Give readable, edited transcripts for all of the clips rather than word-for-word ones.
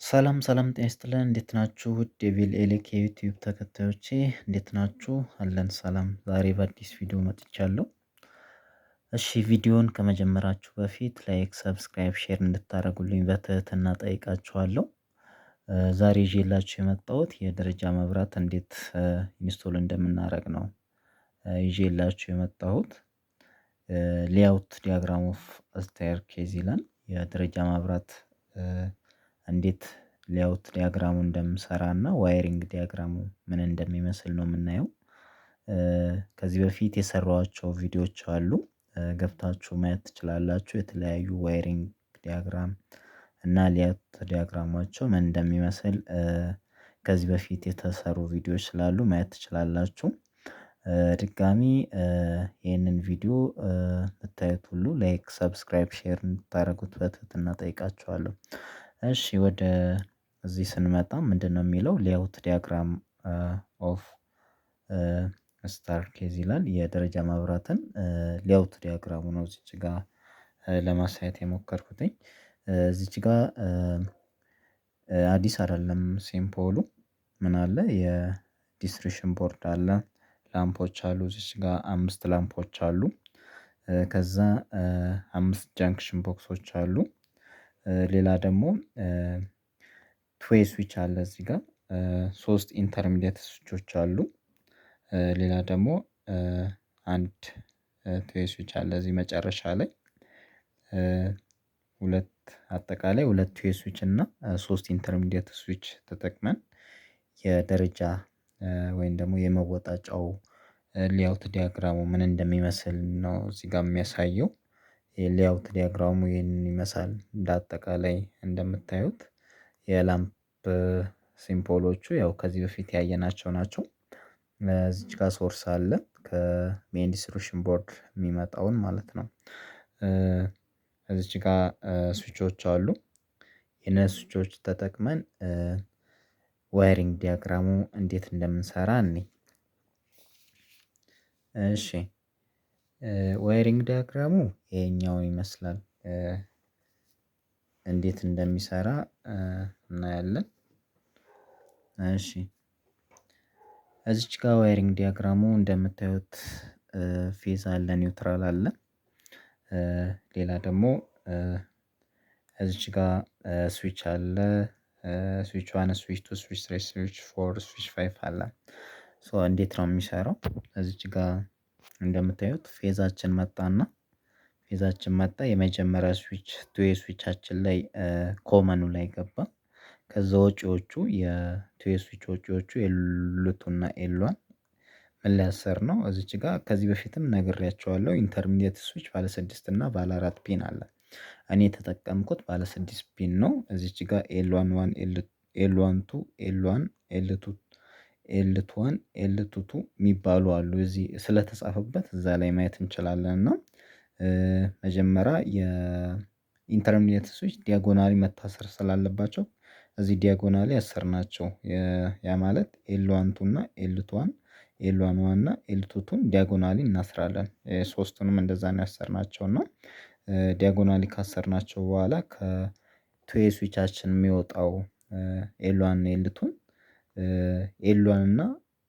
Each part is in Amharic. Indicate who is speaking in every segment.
Speaker 1: ሰላም ሰላም ጤና ይስጥልን እንዴት ናችሁ? ውድ የቪል ኤሌክ የዩቲዩብ ተከታዮቼ እንዴት ናችሁ? አለን ሰላም። ዛሬ በአዲስ ቪዲዮ መጥቻለሁ። እሺ ቪዲዮን ከመጀመራችሁ በፊት ላይክ፣ ሰብስክራይብ፣ ሼር እንድታደርጉልኝ በትህትና ጠይቃችኋለሁ። ዛሬ ይዤላችሁ የመጣሁት የደረጃ መብራት እንዴት ኢንስቶል እንደምናደርግ ነው ይዤላችሁ የመጣሁት። ሌአውት ዲያግራም ኦፍ ስቴርኬዝ ይላል። የደረጃ መብራት እንዴት ሌአውት ዲያግራሙ እንደምሰራና ዋይሪንግ ዲያግራሙ ምን እንደሚመስል ነው የምናየው። ከዚህ በፊት የሰራኋቸው ቪዲዮዎች አሉ፣ ገብታችሁ ማየት ትችላላችሁ። የተለያዩ ዋይሪንግ ዲያግራም እና ሌአውት ዲያግራማቸው ምን እንደሚመስል ከዚህ በፊት የተሰሩ ቪዲዮዎች ስላሉ ማየት ትችላላችሁ። ድጋሚ ይህንን ቪዲዮ የምታዩት ሁሉ ላይክ፣ ሰብስክራይብ፣ ሼር እንድታደርጉት በትህትና ጠይቃችኋለሁ። እሺ ወደ እዚህ ስንመጣ ምንድነው የሚለው ሌአውት ዲያግራም ኦፍ ስታርኬዝ ይላል። የደረጃ መብራትን ሌአውት ዲያግራሙ ነው እዚች ጋር ለማሳየት የሞከርኩትኝ። እዚች ጋር አዲስ አይደለም ሲምፖሉ ምን አለ፣ የዲስትሪቢዩሽን ቦርድ አለ፣ ላምፖች አሉ። እዚች ጋር 5 ላምፖች አሉ። ከዛ 5 ጃንክሽን ቦክሶች አሉ። ሌላ ደግሞ ቱዌይ ስዊች አለ እዚህ ጋር 3 ኢንተርሚዲየት ስዊቾች አሉ። ሌላ ደግሞ አንድ ቱዌይ ስዊች አለ እዚህ መጨረሻ ላይ። አጠቃላይ 2 ቱዌይ ስዊች እና 3 ኢንተርሚዲየት ስዊች ተጠቅመን የደረጃ ወይም ደግሞ የመወጣጫው ሌአውት ዲያግራሙ ምን እንደሚመስል ነው እዚህ ጋር የሚያሳየው። የሌአውት ዲያግራሙ ይህንን ይመስላል። እንደ አጠቃላይ እንደምታዩት የላምፕ ሲምቦሎቹ ያው ከዚህ በፊት ያየናቸው ናቸው። እዚች ጋር ሶርስ አለ ከሜን ዲስትሪቢዩሽን ቦርድ የሚመጣውን ማለት ነው። እዚች ጋር ስዊቾች አሉ። የነሱ ስዊቾች ተጠቅመን ዋይሪንግ ዲያግራሙ እንዴት እንደምንሰራ እንይ። እሺ ዋይሪንግ ዲያግራሙ ይሄኛው ይመስላል። እንዴት እንደሚሰራ እናያለን። እሺ እዚች ጋር ዋይሪንግ ዲያግራሙ እንደምታዩት ፌዝ አለ፣ ኒውትራል አለ። ሌላ ደግሞ እዚች ጋር ስዊች አለ። ስዊች 1፣ ስዊች 2፣ ስዊች 3፣ ስዊች 4፣ ስዊች 5 አለ። ሶ እንዴት ነው የሚሰራው? እዚች ጋር እንደምታዩት ፌዛችን መጣ። የመጀመሪያ ስዊች ቱዌይ ስዊቻችን ላይ ኮመኑ ላይ ገባ። ከዛ ወጪዎቹ የቱዌይ ስዊች ወጪዎቹ ኤልቱና ኤልዋን ምን ሊያሰር ነው? እዚች ጋር ከዚህ በፊትም ነግሬያቸዋለሁ። ኢንተርሚዲየት ስዊች ባለ 6 እና ባለ 4 ፒን አለ። እኔ የተጠቀምኩት ባለ 6 ፒን ነው። እዚች ጋር ኤልዋን 1፣ ኤልዋን 2፣ ኤልዋን፣ ኤልቱ፣ ኤልቱ 1፣ ኤልቱ 2 የሚባሉ አሉ። እዚህ ስለተጻፈበት እዛ ላይ ማየት እንችላለን። እና መጀመሪያ የኢንተርሚዲየት ስዊች ዲያጎናሊ መታሰር ስላለባቸው እዚህ ዲያጎናሊ ያሰርናቸው። ያ ማለት ኤልዋን 2 እና ኤልቱ 1፣ ኤልዋን 1 እና ኤልቱ 2ን ዲያጎናሊ እናስራለን። ሶስቱንም እንደዛ ነው ያሰርናቸው። እና ዲያጎናሊ ካሰርናቸው በኋላ ከቱዌይ ስዊቻችን የሚወጣው ኤልዋን እና ኤልቱን ኤልዋን እና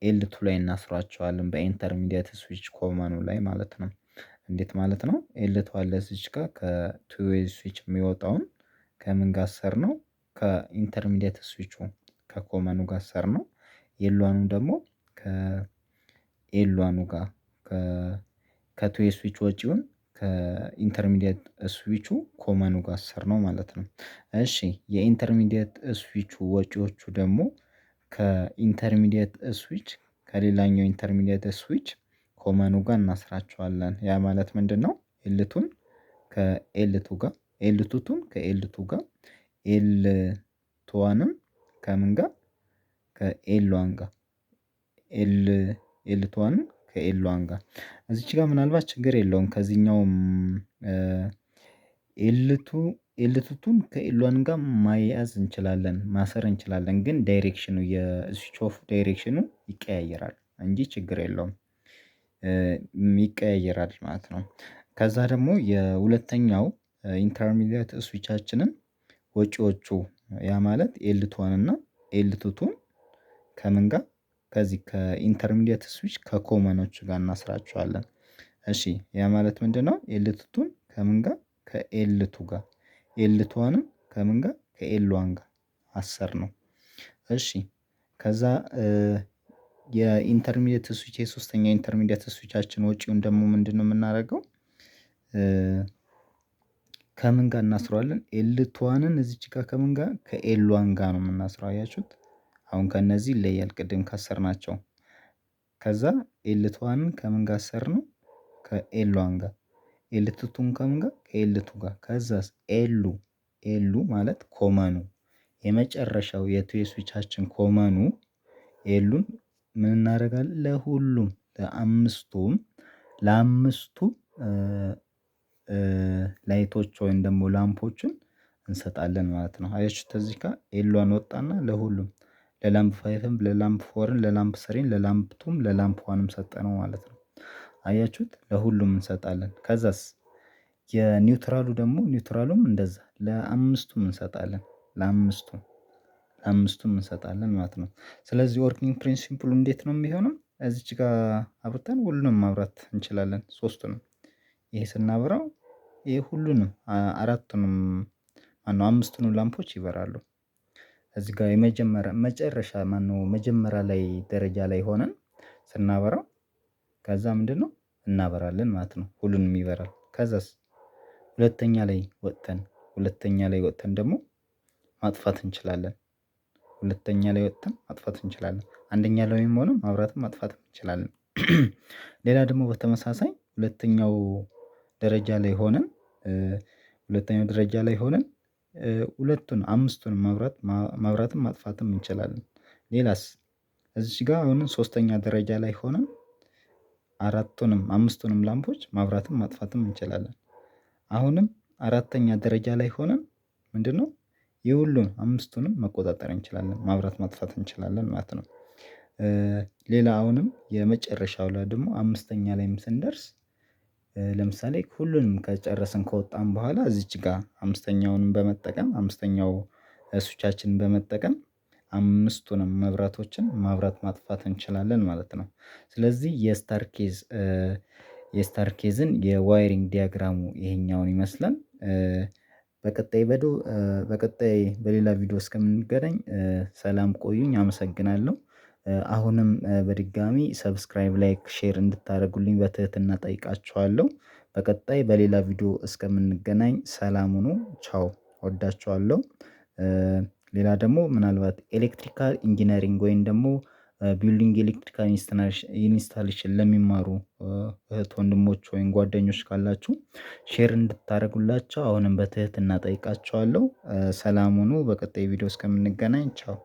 Speaker 1: ኤልቱ ላይ እናስሯቸዋለን በኢንተርሚዲየት ስዊች ኮመኑ ላይ ማለት ነው። እንዴት ማለት ነው? ኤልቱ አለ እዚች ጋር ከቱዌይ ስዊች የሚወጣውን ከምን ጋር አሰር ነው? ከኢንተርሚዲየት ስዊቹ ከኮመኑ ጋር አሰር ነው። ኤልዋኑ ደግሞ ከኤልዋኑ ጋር ከቱዌይ ስዊች ወጪውን ከኢንተርሚዲየት ስዊቹ ኮመኑ ጋር አሰር ነው ማለት ነው። እሺ የኢንተርሚዲየት ስዊቹ ወጪዎቹ ደግሞ ከኢንተርሚዲየት ስዊች ከሌላኛው ኢንተርሚዲየት ስዊች ኮመኑ ጋር እናስራቸዋለን። ያ ማለት ምንድነው? ኤልቱን ከኤልቱ ጋር፣ ኤልቱቱን ከኤልቱ ጋር፣ ኤልቱዋንም ከምን ጋር ከኤልዋን ጋር፣ ኤልቱዋንም ከኤልዋን ጋር። እዚች ጋር ምናልባት ችግር የለውም ከዚህኛውም ኤልቱቱን ከኤልዋን ጋር ማያያዝ እንችላለን፣ ማሰር እንችላለን። ግን ዳይሬክሽኑ የስዊች ኦፍ ዳይሬክሽኑ ይቀያየራል እንጂ ችግር የለውም፣ ይቀያየራል ማለት ነው። ከዛ ደግሞ የሁለተኛው ኢንተርሚዲየት ስዊቻችንን ወጪዎቹ ያ ማለት ኤልቷን እና ኤልቱቱን ከምን ጋር ከዚህ ከኢንተርሚዲየት ስዊች ከኮመኖች ጋር እናስራቸዋለን። እሺ ያ ማለት ምንድነው? ኤልቱቱን ከምን ጋር ከኤልቱ ጋር ኤልቷንም ከምን ጋር ከኤልዋን ጋር አሰር ነው። እሺ ከዛ የኢንተርሚዲየት ስዊች የሶስተኛ ኢንተርሚዲየት ስዊቻችን ወጪውን ደግሞ ምንድነው የምናደርገው? ከምን ጋር እናስረዋለን? ኤልቷንን እዚች ጋር ከምን ጋር ከኤልዋን ጋር ነው የምናስረው። አያችሁት? አሁን ከነዚህ ይለያል ቅድም ካሰርናቸው። ከዛ ኤልቷንን ከምን ጋር አሰርነው? ከኤልዋን ጋር። ኤልቱቱን ከምን ጋር ከኤልቱ ጋር። ከዛስ ኤሉ ማለት ኮመኑ የመጨረሻው የቱ የስዊቻችን ኮመኑ ኤሉን ምን እናደርጋለን? ለሁሉም ለአምስቱ ላይቶች ወይም ደግሞ ላምፖችን እንሰጣለን ማለት ነው። አያችሁት? እዚህ ጋር ኤሏን ወጣና ለሁሉም ለላምፕ ፋይፍም ለላምፕ ፎርም ለላምፕ ስሪን ለላምፕ ቱም ለላምፕ ዋንም ሰጠነው ማለት ነው። አያችሁት? ለሁሉም እንሰጣለን። ከዛስ የኒውትራሉ ደግሞ ኒውትራሉም እንደዛ ለአምስቱም እንሰጣለን። ለአምስቱም እንሰጣለን ማለት ነው። ስለዚህ ወርኪንግ ፕሪንሲፕሉ እንዴት ነው የሚሆነው? እዚች ጋር አብርተን ሁሉንም ማብራት እንችላለን ሶስቱንም። ይሄ ስናብራው ይሄ ሁሉንም አራቱንም ማነው አምስቱንም ላምፖች ይበራሉ። እዚህ ጋር መጨረሻ ማነው መጀመሪያ ላይ ደረጃ ላይ ሆነን ስናበራው ከዛ ምንድነው እናበራለን ማለት ነው። ሁሉንም ይበራል። ከዛስ ሁለተኛ ላይ ወጥተን ደግሞ ማጥፋት እንችላለን። አንደኛ ላይም ሆነ ማብራትም ማጥፋትም እንችላለን። ሌላ ደግሞ በተመሳሳይ ሁለተኛው ደረጃ ላይ ሆነን ሁለቱን አምስቱን ማብራትም ማጥፋትም እንችላለን። ሌላስ እዚች ጋር አሁን ሶስተኛ ደረጃ ላይ ሆነን አምስቱንም ላምፖች ማብራትም ማጥፋትም እንችላለን። አሁንም አራተኛ ደረጃ ላይ ሆነን ምንድነው የሁሉን አምስቱንም መቆጣጠር እንችላለን ማብራት ማጥፋት እንችላለን ማለት ነው። ሌላ አሁንም የመጨረሻው ላይ ደግሞ አምስተኛ ላይም ስንደርስ ለምሳሌ ሁሉንም ከጨረስን ከወጣን በኋላ እዚች ጋር አምስተኛው ስዊቻችንን በመጠቀም አምስቱንም መብራቶችን ማብራት ማጥፋት እንችላለን ማለት ነው። ስለዚህ የስታርኬዝን የዋይሪንግ ዲያግራሙ ይሄኛውን ይመስላል። በቀጣይ በሌላ ቪዲዮ እስከምንገናኝ ሰላም ቆዩኝ አመሰግናለሁ። አሁንም በድጋሚ ሰብስክራይብ ላይክ ሼር እንድታደርጉልኝ በትህትና እጠይቃችኋለሁ። በቀጣይ በሌላ ቪዲዮ እስከምንገናኝ ሰላም ሁኑ ቻው እወዳችኋለሁ። ሌላ ደግሞ ምናልባት ኤሌክትሪካል ኢንጂነሪንግ ወይም ደግሞ ቢልዲንግ ኤሌክትሪካል ኢንስታሌሽን ለሚማሩ እህት ወንድሞች ወይም ጓደኞች ካላችሁ ሼር እንድታደርጉላቸው አሁንም በትህትና እጠይቃችኋለሁ። ሰላም ሁኑ በቀጣይ ቪዲዮ እስከምንገናኝ ቻው